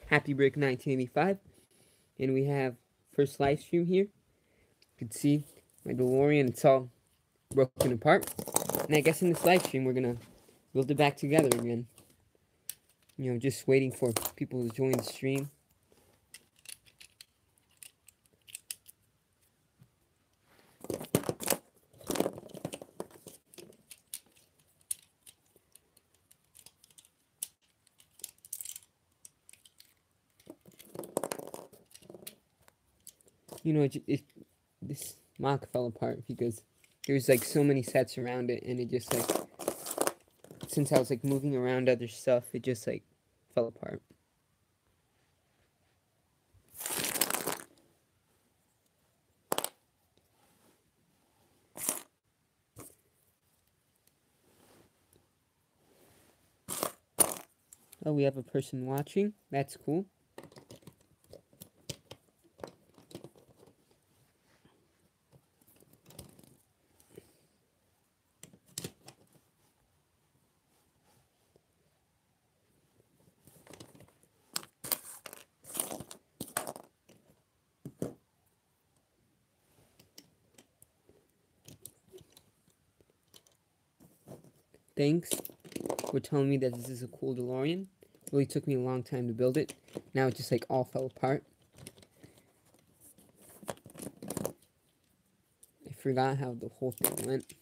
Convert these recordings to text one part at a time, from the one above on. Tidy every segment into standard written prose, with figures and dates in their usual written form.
Happy Break 1985, and we have first live stream here. You can see my DeLorean, it's all broken apart. And I guess in this live stream, we're gonna build it back together again. You know, just waiting for people to join the stream. You know, this mock fell apart because there's like so many sets around it, and it just like, since I was like moving around other stuff, it just like fell apart. Oh, we have a person watching. That's cool. Thanks for telling me that this is a cool DeLorean. It really took me a long time to build it. Now it just like all fell apart. I forgot how the whole thing went.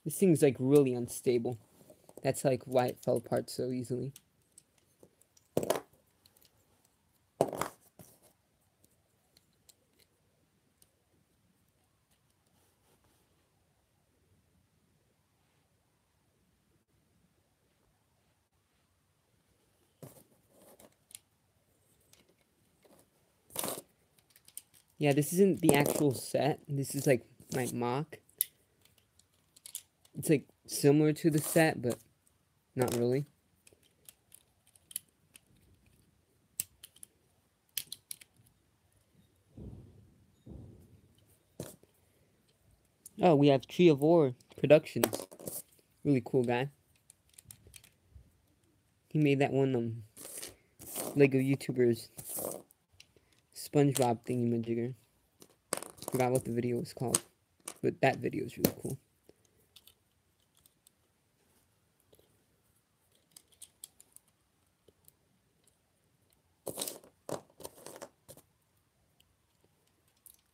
This thing's like really unstable. That's like why it fell apart so easily. Yeah, this isn't the actual set. This is like my mock. It's like similar to the set, but not really. Oh, we have Tree of Ore Productions. Really cool guy. He made that one Lego YouTubers SpongeBob thingy-majigger. Forgot what the video was called, but that video is really cool.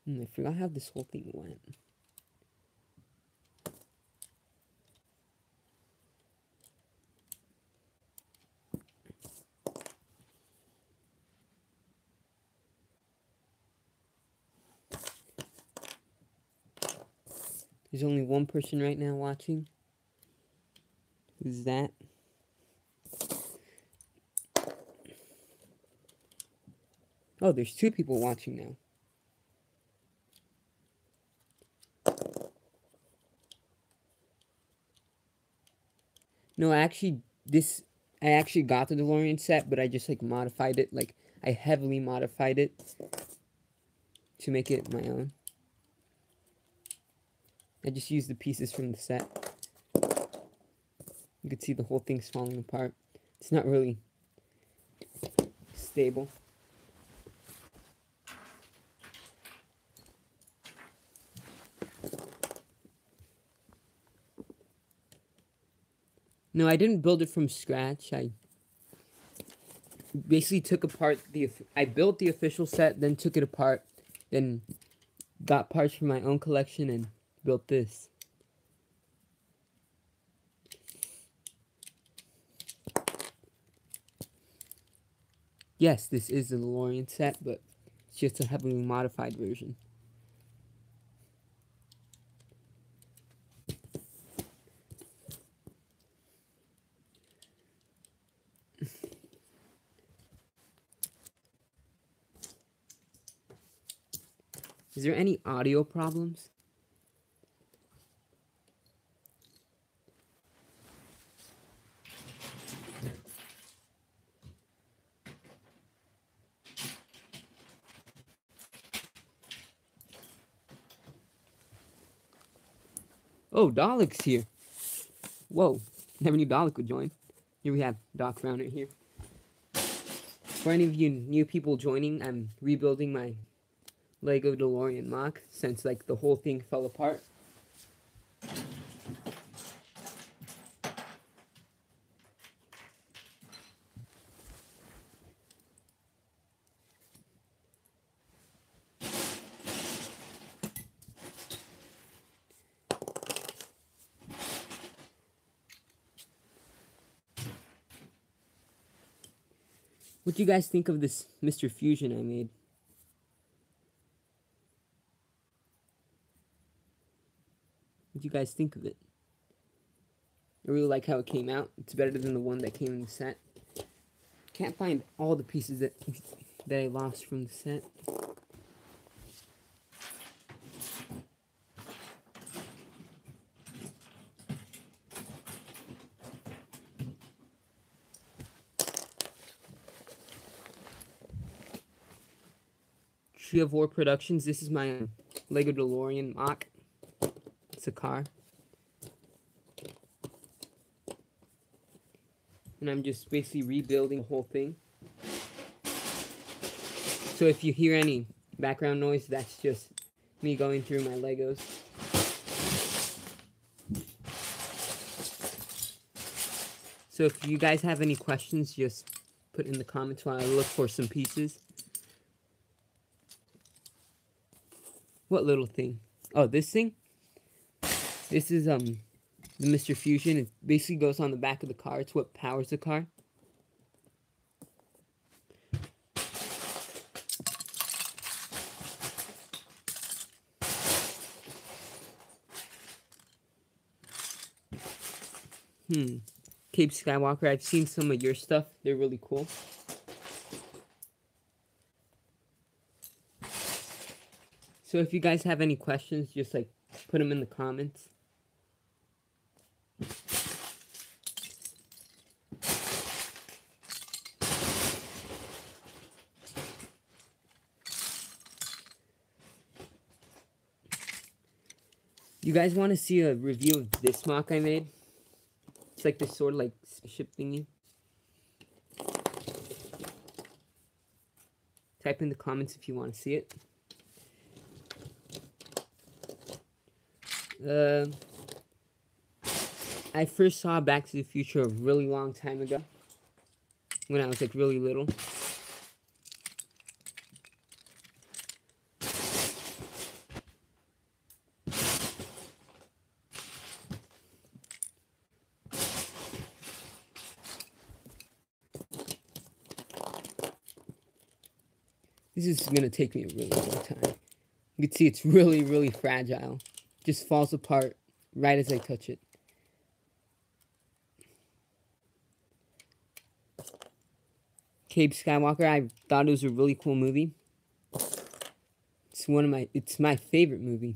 I forgot how this whole thing went. There's only one person right now watching. Who's that? Oh, there's two people watching now. No, I actually got the DeLorean set, but I just like modified it. Like I heavily modified it to make it my own. I just used the pieces from the set. You can see the whole thing's falling apart. It's not really stable. No, I didn't build it from scratch. I basically took apart I built the official set, then took it apart, then got parts from my own collection and built this. Yes, this is the DeLorean set, but it's just a heavily modified version. Is there any audio problems? Oh, Dalek's here. Whoa, never knew Dalek would join. Here we have Doc Rounder here. For any of you new people joining, I'm rebuilding my Lego DeLorean mock since like the whole thing fell apart. What do you guys think of this Mr. Fusion I made? What do you guys think of it? I really like how it came out. It's better than the one that came in the set. Can't find all the pieces that I lost from the set. Tree of War Productions. This is my Lego DeLorean mock. It's a car. And I'm just basically rebuilding the whole thing. So if you hear any background noise, that's just me going through my Legos. So if you guys have any questions, just put in the comments while I look for some pieces. What little thing? Oh, this thing? This is the Mr. Fusion. It basically goes on the back of the car. It's what powers the car. Cape Skywalker, I've seen some of your stuff. They're really cool. So if you guys have any questions, just like put them in the comments. You guys want to see a review of this mock I made? It's like this sort of like spaceship thingy. Type in the comments if you want to see it. I first saw Back to the Future a really long time ago, when I was like really little. This is gonna take me a really long time. You can see it's really, really fragile. Just falls apart right as I touch it. Cape Skywalker, I thought it was a really cool movie. It's my favorite movie.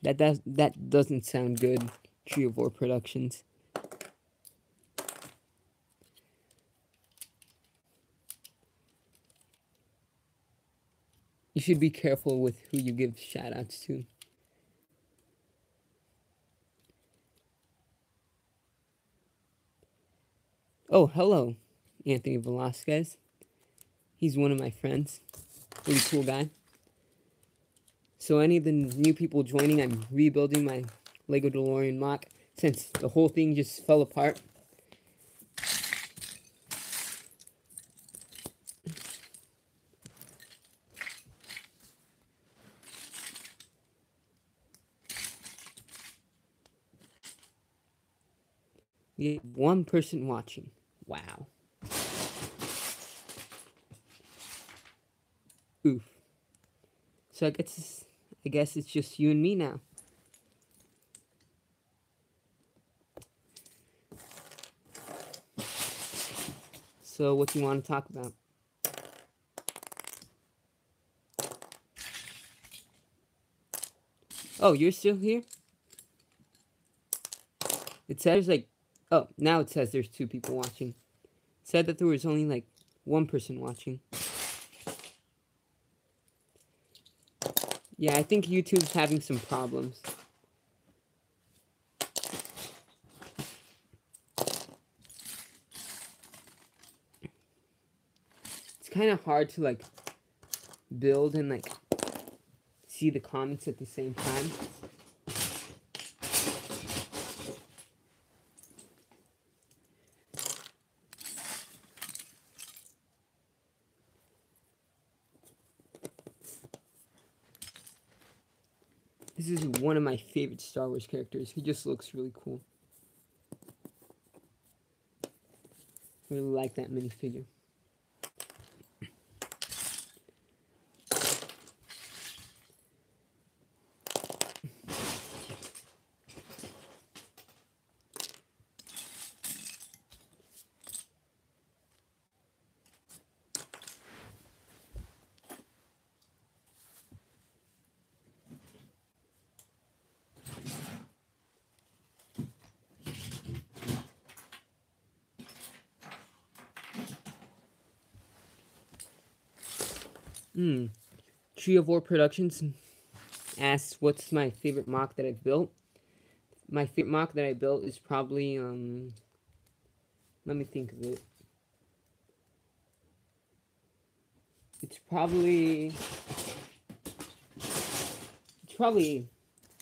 That doesn't sound good, Tree of War Productions. You should be careful with who you give shoutouts to. Oh, hello, Anthony Velasquez. He's one of my friends. Really cool guy. So any of the new people joining, I'm rebuilding my Lego DeLorean mock since the whole thing just fell apart. We have one person watching. Wow. Oof. So I guess it's just you and me now. So what do you want to talk about? Oh, you're still here? It says like, oh, now it says there's 2 people watching. It said that there was only like 1 person watching. Yeah, I think YouTube's having some problems. It's kind of hard to like build and like see the comments at the same time. This is one of my favorite Star Wars characters. He just looks really cool. I really like that minifigure. Tree of War Productions asks, what's my favorite mock that I've built? My favorite mock that I built is probably, let me think of it. It's probably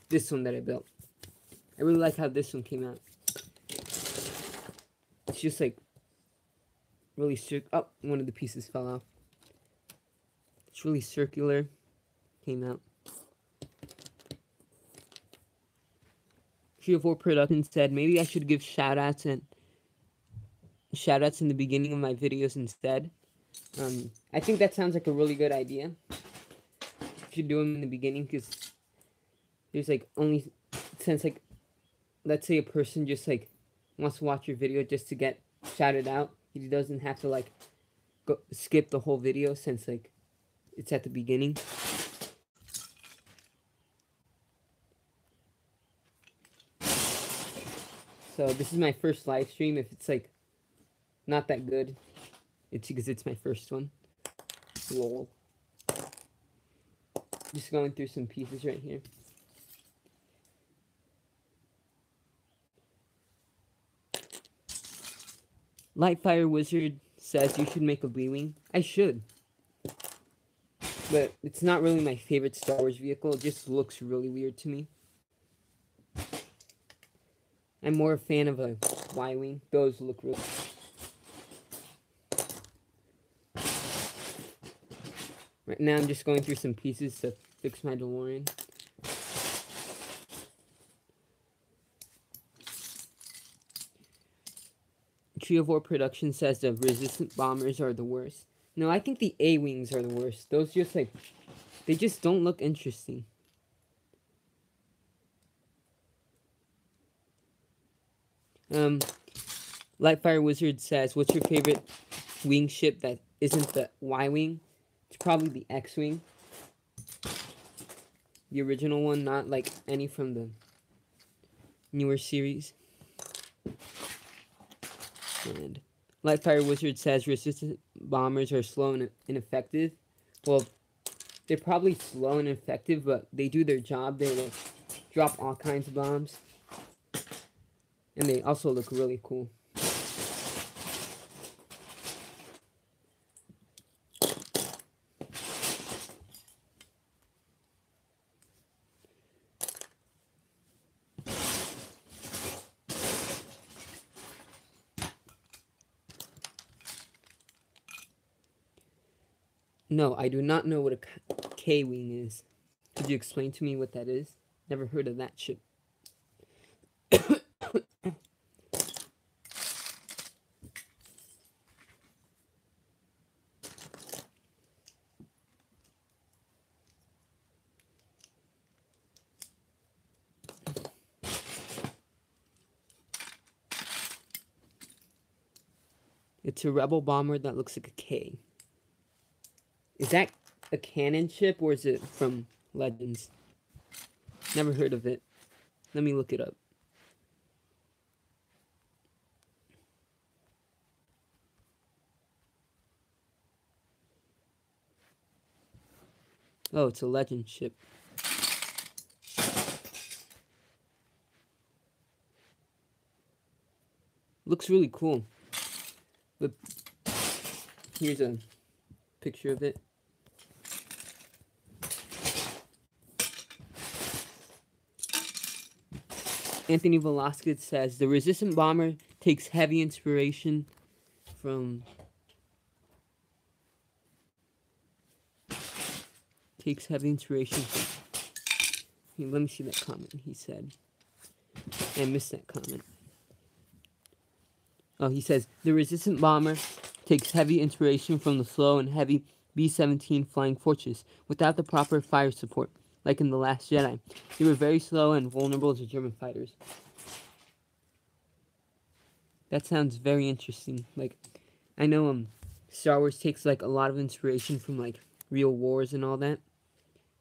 this one that I built. I really like how this one came out. It's just like really oh, one of the pieces fell off. It's really circular. Came out. Tree of War Productions said maybe I should give shoutouts in the beginning of my videos instead. I think that sounds like a really good idea. You should do them in the beginning because there's like only, since like, let's say a person just like wants to watch your video just to get shouted out, he doesn't have to like skip the whole video since like it's at the beginning. So this is my first live stream. If it's like not that good, it's because it's my first one. Lol. Just going through some pieces right here. Lightfire Wizard says you should make a B-Wing. I should. But it's not really my favorite Star Wars vehicle. It just looks really weird to me. I'm more a fan of a Y-Wing. Those look really... Right now I'm just going through some pieces to fix my DeLorean. Tree of War Production says the resistant bombers are the worst. No, I think the A-Wings are the worst. Those just like, they just don't look interesting. Lightfire Wizard says, what's your favorite wing ship that isn't the Y-Wing? It's probably the X-Wing. The original one, not like any from the newer series. And Lightfire Wizard says resistant bombers are slow and ineffective. Well, they're probably slow and effective, but they do their job. They like drop all kinds of bombs. And they also look really cool. No, I do not know what a K-Wing is. Could you explain to me what that is? Never heard of that ship. It's a rebel bomber that looks like a K. Is that a canon ship or is it from Legends? Never heard of it. Let me look it up. Oh, it's a legend ship. Looks really cool. But here's a picture of it. Anthony Velasquez says, the resistant bomber takes heavy inspiration from... Let me see that comment he said. I missed that comment. Oh, he says, the resistant bomber takes heavy inspiration from the slow and heavy B-17 Flying Fortress without the proper fire support, like in The Last Jedi. They were very slow and vulnerable to German fighters. That sounds very interesting. Like, I know Star Wars takes like a lot of inspiration from like real wars and all that.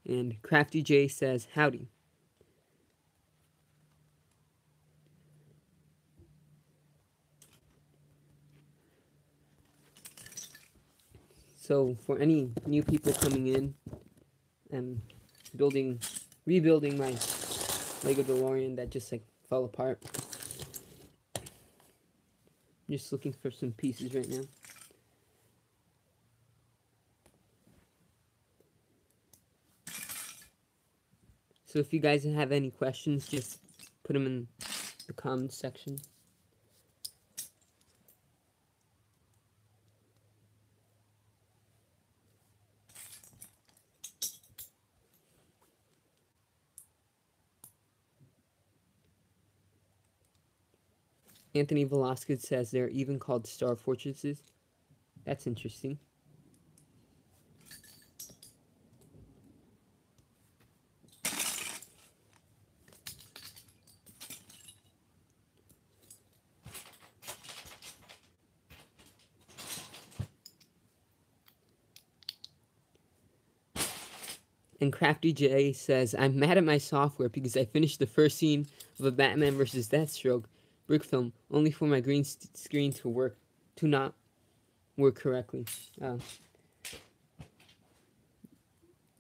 And Crafty J says, howdy. So for any new people coming in, I'm rebuilding my Lego DeLorean that just like fell apart. I'm just looking for some pieces right now. So if you guys have any questions, just put them in the comments section. Anthony Velasquez says they're even called Star Fortresses. That's interesting. And Crafty J says, I'm mad at my software because I finished the first scene of a Batman vs. Deathstroke brick film only for my green screen to not work correctly.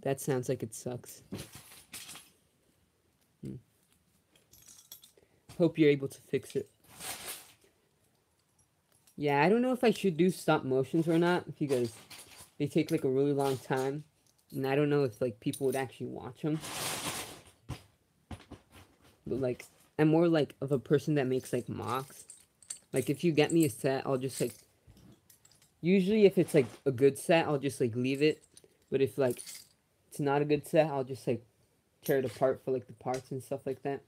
That sounds like it sucks. Hope you're able to fix it. Yeah, I don't know if I should do stop motions or not because they take like a really long time. And I don't know if like people would actually watch them. But like, I'm more like of a person that makes like mocks. Like if you get me a set, I'll just like, usually if it's like a good set, I'll just like leave it. But if like it's not a good set, I'll just like tear it apart for like the parts and stuff like that.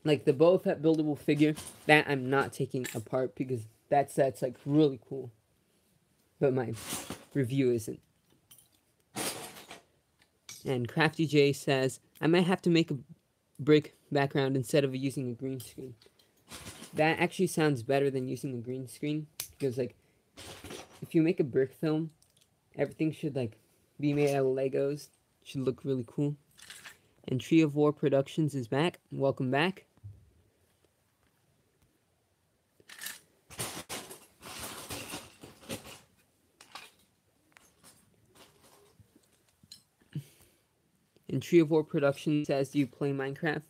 Like the Boba Fett buildable figure, that I'm not taking apart because that set's like really cool. But my review isn't. And Crafty J says, I might have to make a brick background instead of using a green screen. That actually sounds better than using a green screen. Because, like, if you make a brick film, everything should, like, be made out of Legos. It should look really cool. And Tree of War Productions is back. Welcome back. And Tree of War Productions says, do you play Minecraft?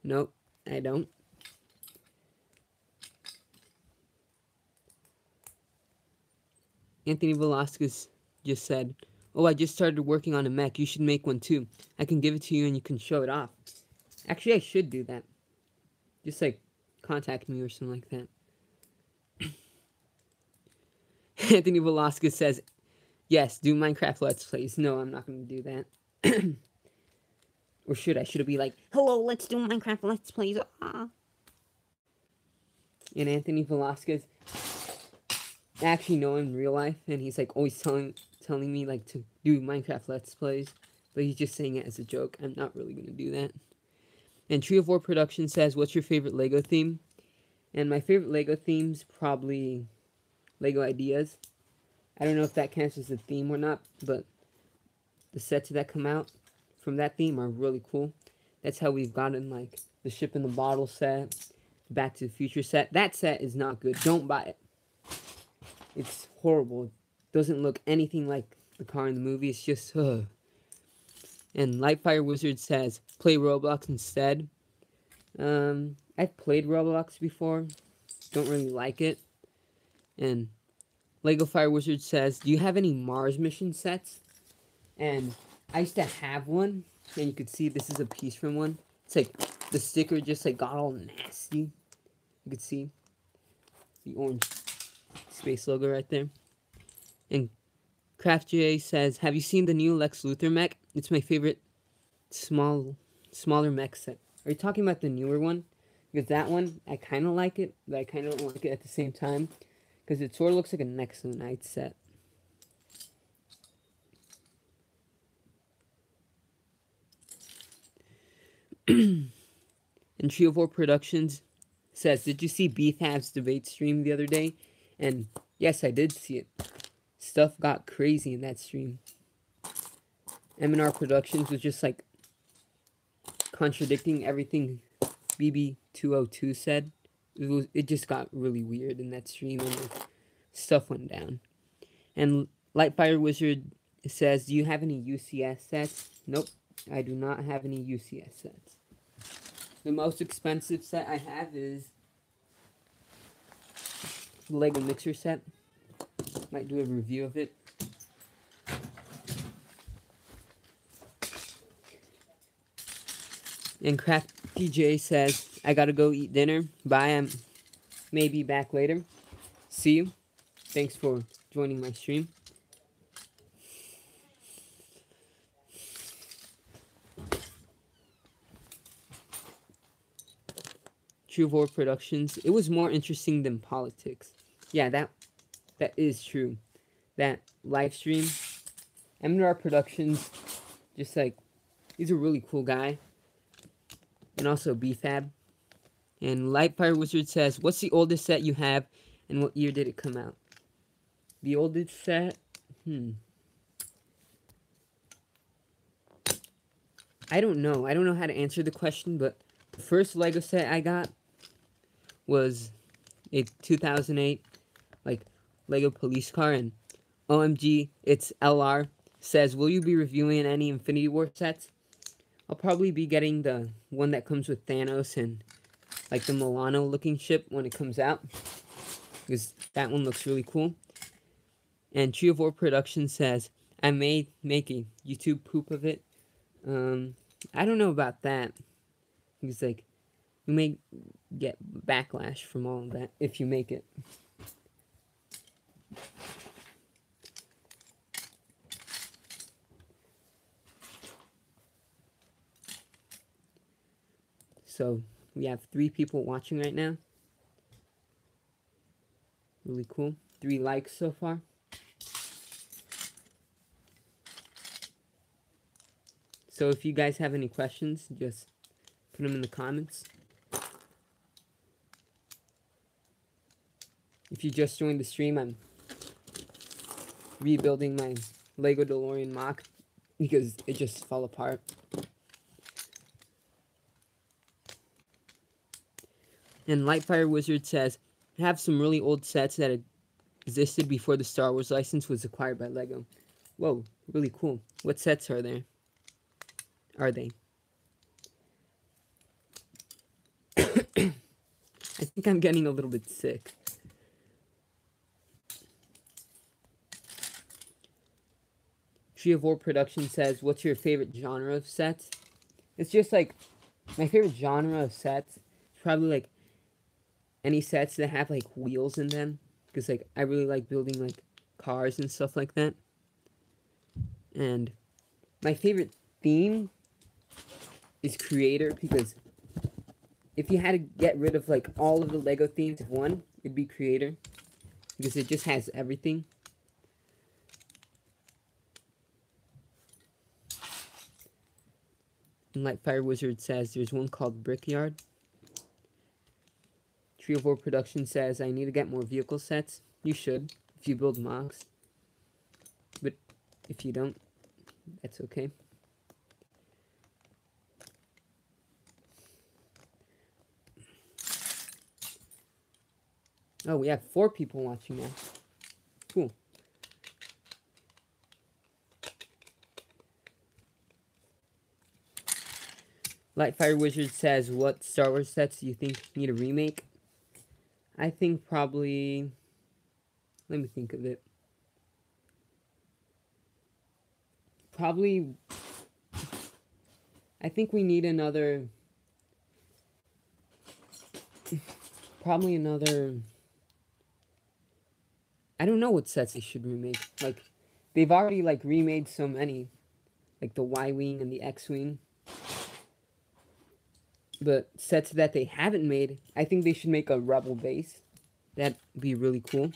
Nope, I don't. Anthony Velasquez just said, oh, I just started working on a mech. You should make one too. I can give it to you and you can show it off. Actually, I should do that. Just like contact me or something like that. Anthony Velasquez says, yes, do Minecraft Let's Plays. No, I'm not going to do that. Or should I? Should it be like, hello, let's do Minecraft Let's Plays. Ah. And Anthony Velasquez, I actually know him in real life, and he's like always telling me like to do Minecraft Let's Plays, but he's just saying it as a joke. I'm not really going to do that. And Tree of War Production says, what's your favorite Lego theme? And my favorite Lego theme's probably Lego Ideas. I don't know if that counts as a theme or not, but the sets that come out from that theme are really cool. That's how we've gotten like the Ship in the Bottle set, Back to the Future set. That set is not good. Don't buy it. It's horrible. It doesn't look anything like the car in the movie. It's just, ugh. And Lightfire Wizard says, play Roblox instead. I've played Roblox before. Don't really like it. And Lego Fire Wizard says, do you have any Mars mission sets? And I used to have one. And you could see this is a piece from one. It's like the sticker just like got all nasty. You could see the orange space logo right there. And CraftJ says, have you seen the new Lex Luthor mech? It's my favorite smaller mech set. Are you talking about the newer one? Because that one, I kind of like it, but I kind of don't like it at the same time. Because it sort of looks like a Nexo Knight set. And Trio 4 Productions says, did you see BFAB's debate stream the other day? And yes, I did see it. Stuff got crazy in that stream. M&R Productions was just like contradicting everything BB202 said. It just got really weird in that stream, and like, stuff went down. And Lightfire Wizard says, do you have any UCS sets? Nope, I do not have any UCS sets. The most expensive set I have is the Lego Mixer set. Might do a review of it. And Crafty J says, I gotta go eat dinner. Bye, I'm maybe back later. See you. Thanks for joining my stream. True Vor Productions. It was more interesting than politics. Yeah, that is true. That live stream. M&R Productions, just like, he's a really cool guy. And also BFAB. And Lightfire Wizard says, what's the oldest set you have and what year did it come out? The oldest set? I don't know. I don't know how to answer the question, but the first Lego set I got was a 2008 like Lego police car, and OMG, it's LR says, will you be reviewing any Infinity War sets? I'll probably be getting the one that comes with Thanos and like the Milano looking ship when it comes out, because that one looks really cool. And Trio 4 Production says, I may make a YouTube poop of it. I don't know about that, because like you may get backlash from all of that if you make it. So we have 3 people watching right now. Really cool. 3 likes so far. So if you guys have any questions, just put them in the comments. If you just joined the stream, I'm rebuilding my Lego DeLorean mock because it just fell apart. And Lightfire Wizard says, I have some really old sets that existed before the Star Wars license was acquired by Lego. Whoa, really cool. What sets are there? Are they? I think I'm getting a little bit sick. Trio 4 Production says, what's your favorite genre of sets? It's just like, my favorite genre of sets is probably like any sets that have like wheels in them, because like I really like building like cars and stuff like that. And my favorite theme is creator, because if you had to get rid of like all of the Lego themes of one, it'd be creator, because it just has everything. And Lightfire Wizard says there's one called Brickyard. Trio 4 Production says, I need to get more vehicle sets. You should, if you build mocks. But if you don't, that's okay. Oh, we have 4 people watching now. Cool. Lightfire Wizard says, what Star Wars sets do you think need a remake? I think probably... Let me think of it. Probably... I think we need another... Probably another... I don't know what sets they should remake. Like, they've already, like, remade so many. Like the Y-Wing and the X-Wing. But sets that they haven't made, I think they should make a Rebel base. That'd be really cool.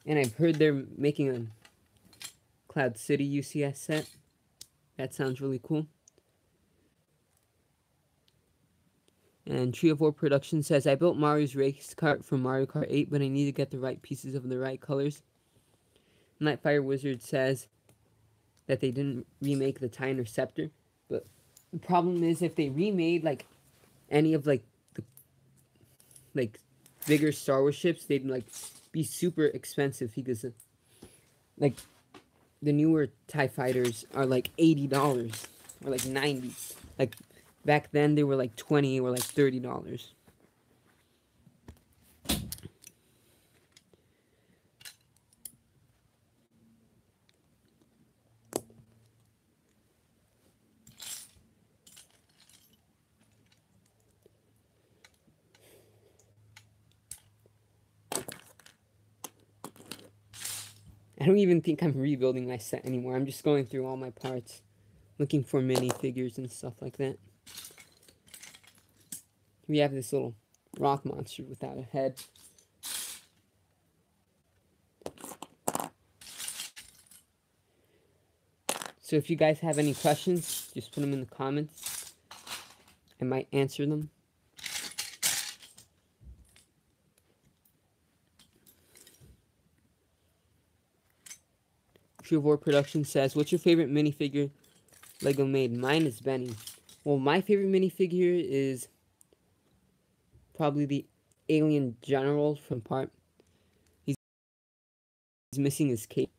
And I've heard they're making a Cloud City UCS set. That sounds really cool. And Trio 4 Production says, I built Mario's race cart for Mario Kart 8, but I need to get the right pieces of the right colors. Nightfire Wizard says that they didn't remake the TIE Interceptor, but the problem is if they remade, like, any of, like, the, like, bigger Star Wars ships, they'd, like, be super expensive because, like, the newer TIE Fighters are, like, $80 or, like, $90. Like, back then, they were like $20 or like $30. I don't even think I'm rebuilding my set anymore. I'm just going through all my parts, looking for minifigures and stuff like that. We have this little rock monster without a head. So if you guys have any questions, just put them in the comments. I might answer them. True War Production says, what's your favorite minifigure Lego made? Mine is Benny. Well, my favorite minifigure is probably the Alien General from part. He's missing his cape.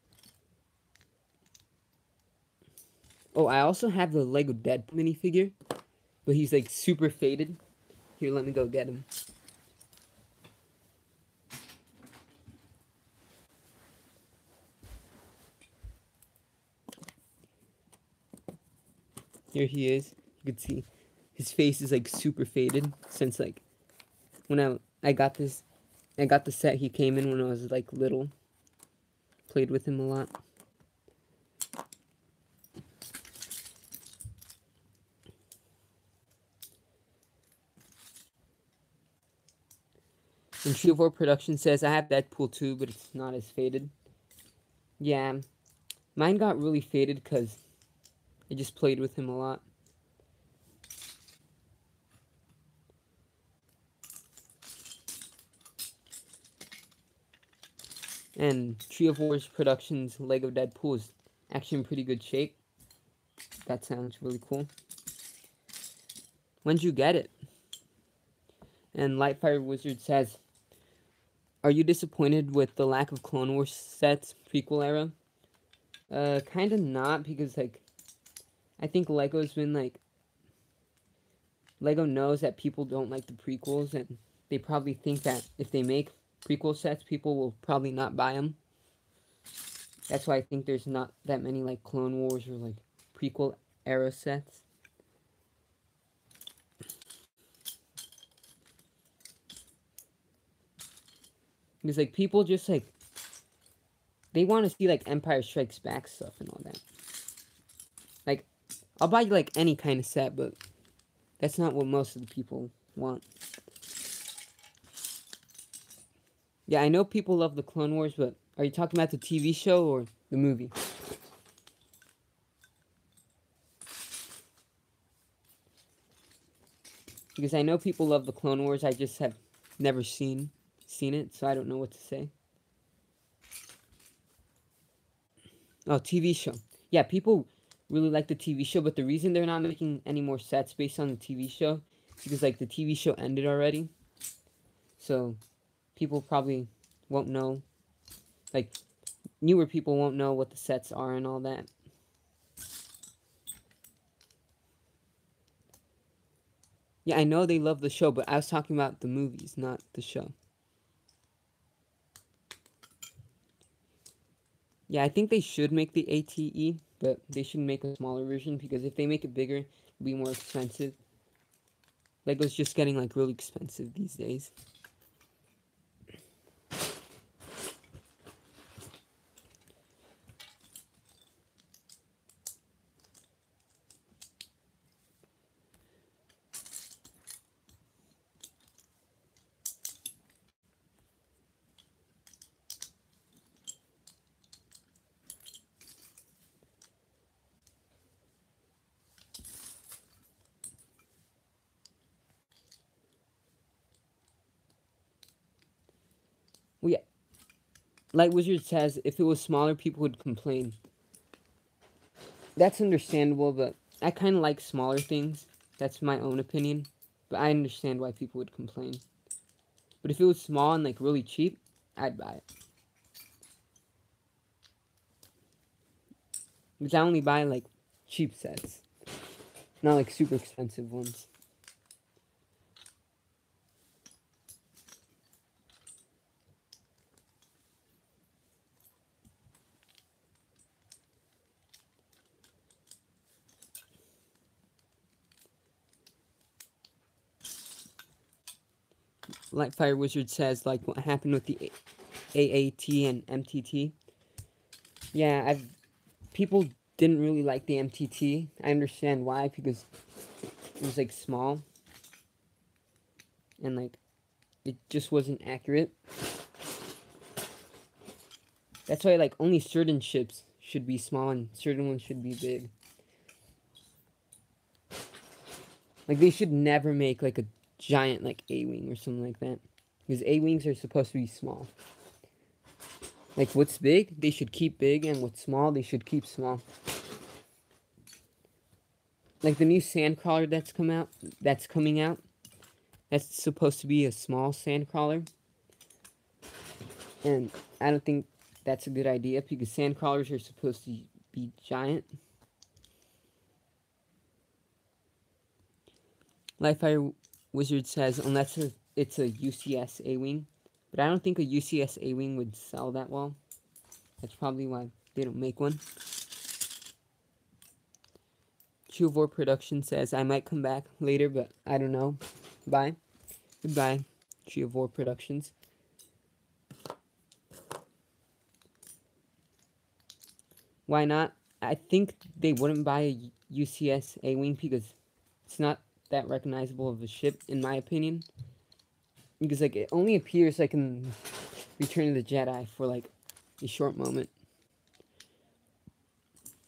Oh, I also have the Lego Deadpool minifigure, but he's like super faded. Here, let me go get him. Here he is. You can see his face is like super faded since like when I got the set he came in when I was like little. Played with him a lot. And Shield 4 Production says, I have Deadpool too, but it's not as faded. Yeah, mine got really faded because I just played with him a lot. And Tree of Wars Productions Lego Deadpool is actually in pretty good shape. That sounds really cool. When'd you get it? And Lightfire Wizard says, are you disappointed with the lack of Clone Wars sets prequel era? Kinda not, because like I think Lego's been like Lego knows that people don't like the prequels, and they probably think that if they make prequel sets, people will probably not buy them. That's why I think there's not that many like Clone Wars or like prequel era sets. Because like people just like they want to see like Empire Strikes Back stuff and all that. Like I'll buy you like any kind of set, but that's not what most of the people want. Yeah, I know people love the Clone Wars, but are you talking about the TV show or the movie? Because I know people love the Clone Wars, I just have never seen it, so I don't know what to say. Oh, TV show. Yeah, people really like the TV show, but the reason they're not making any more sets based on the TV show because like the TV show ended already, so people probably won't know, like newer people won't know what the sets are and all that. Yeah, I know they love the show, but I was talking about the movies, not the show. Yeah, I think they should make the ATE, but they should make a smaller version, because if they make it bigger, it'll be more expensive. Lego's just getting like really expensive these days. Well, yeah, like Wizard says, if it was smaller, people would complain. That's understandable, but I kind of like smaller things. That's my own opinion, but I understand why people would complain. But if it was small and like really cheap, I'd buy it. Because I only buy like cheap sets, not like super expensive ones. Lightfire Wizard says like what happened with the AAT and MTT. Yeah, people didn't really like the MTT. I understand why, because it was like small and like it just wasn't accurate. That's why like only certain ships should be small and certain ones should be big. Like they should never make like a giant like A-wing or something like that, because A-wings are supposed to be small. Like what's big, they should keep big, and what's small, they should keep small. Like the new Sandcrawler that's coming out, that's supposed to be a small Sandcrawler. And I don't think that's a good idea, because Sandcrawlers are supposed to be giant. Livefire Wizard says, unless it's a UCS A-Wing. But I don't think a UCS A-Wing would sell that well. That's probably why they don't make one. Chuvor Production says, I might come back later, but I don't know. Bye. Goodbye, Chuvor Productions. Why not? I think they wouldn't buy a UCS A-Wing because it's not that recognizable of a ship, in my opinion. Because like it only appears like in Return of the Jedi for like a short moment.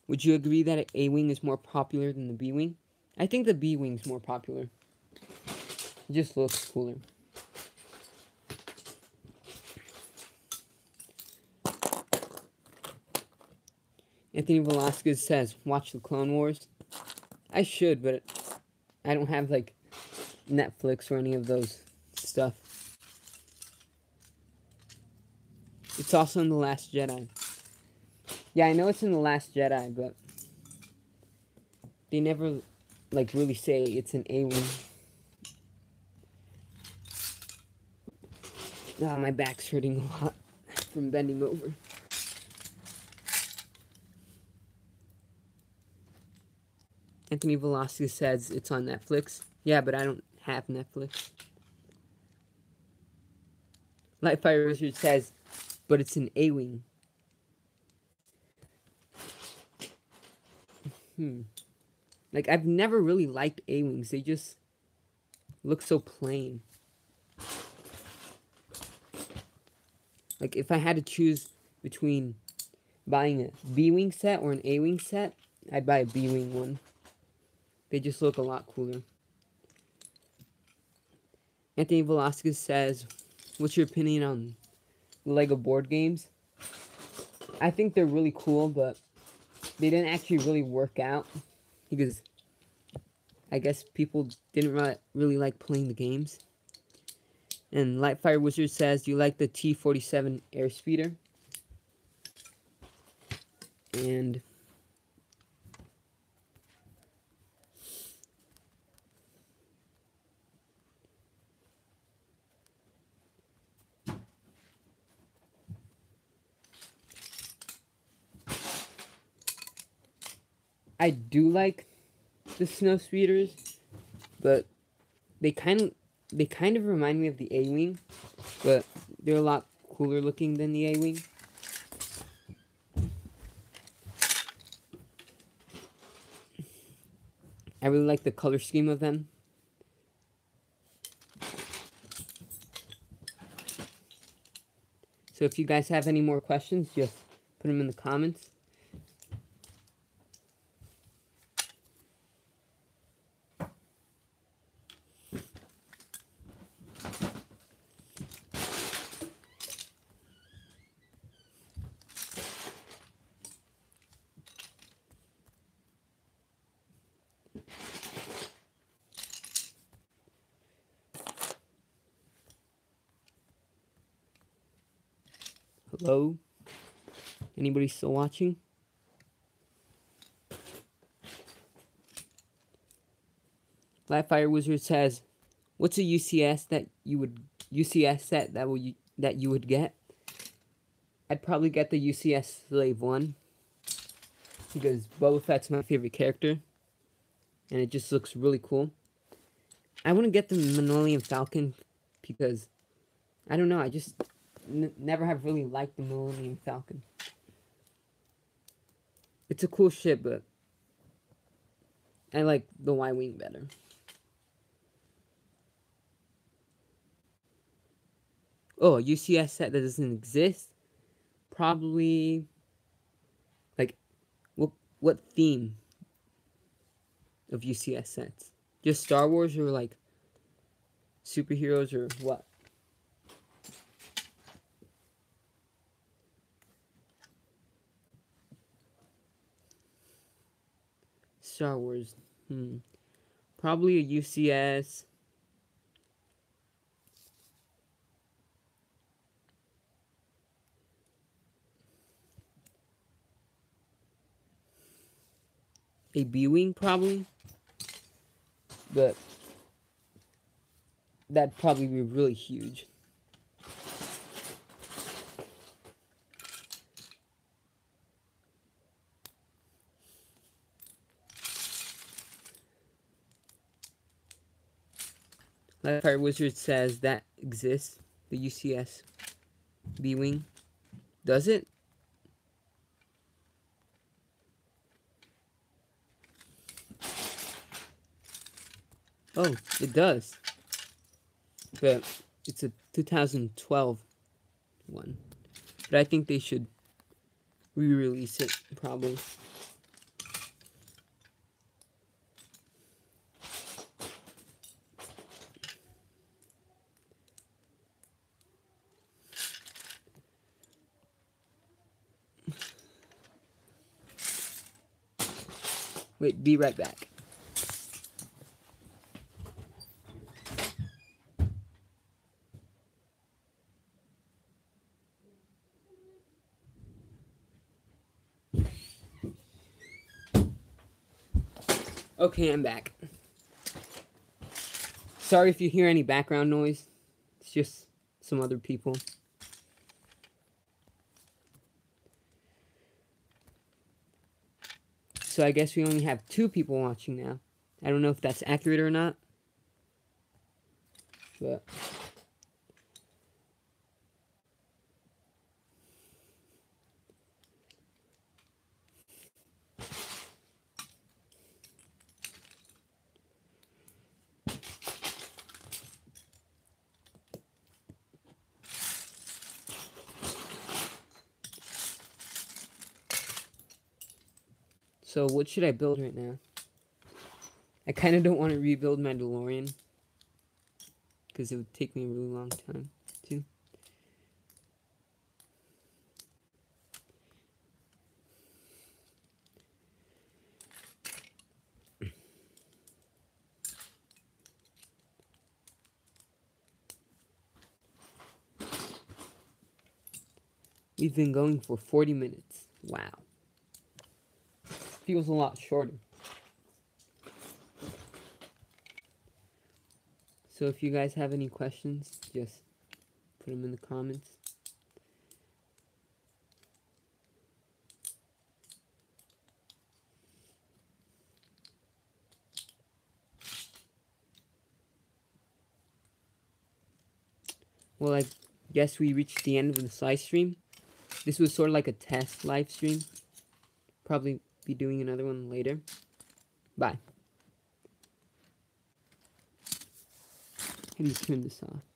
Would you agree that an A-Wing is more popular than the B-Wing? I think the B-Wing's more popular. It just looks cooler. Anthony Velasquez says, watch the Clone Wars. I should, but I don't have like Netflix or any of those stuff. It's also in The Last Jedi. Yeah, I know it's in The Last Jedi, but they never like really say it's an A-Wing. Ah, my back's hurting a lot from bending over. Anthony Velasquez says it's on Netflix. Yeah, but I don't have Netflix. Lightfire Wizard says, but it's an A-Wing. Like, I've never really liked A-Wings. They just look so plain. Like, if I had to choose between buying a B-Wing set or an A-Wing set, I'd buy a B-Wing one. They just look a lot cooler. Anthony Velasquez says, what's your opinion on Lego board games? I think they're really cool, but they didn't actually really work out, because I guess people didn't really like playing the games. And Lightfire Wizard says, do you like the T-47 airspeeder? And I do like the snow speeders, but they kind of remind me of the A-Wing, but they're a lot cooler looking than the A-Wing. I really like the color scheme of them. So if you guys have any more questions, just put them in the comments. Hello? Anybody still watching? Livefire Wizard says, "What's a UCS set that you would get?" I'd probably get the UCS Slave 1 because Boba Fett's my favorite character, and it just looks really cool. I wouldn't get the Millennium Falcon because I don't know. I just never have really liked the Millennium Falcon. It's a cool ship, but I like the Y-Wing better. Oh, a UCS set that doesn't exist? Probably, like, what theme of UCS sets? Just Star Wars or, like, superheroes or what? Star Wars. Probably a UCS. A B-Wing, probably. But that'd probably be really huge. Fire Wizard says that exists. The UCS B-Wing. Does it? Oh, it does. But it's a 2012 one. But I think they should re-release it, probably. Wait, be right back. Okay, I'm back. Sorry if you hear any background noise. It's just some other people. So I guess we only have 2 people watching now. I don't know if that's accurate or not. But so what should I build right now? I kind of don't want to rebuild my DeLorean because it would take me a really long time too. We've been going for 40 minutes. Wow. Feels a lot shorter. So if you guys have any questions, just put them in the comments. Well, I guess we reached the end of this live stream. This was sort of like a test live stream. Probably be doing another one later. Bye. How do you turn this off?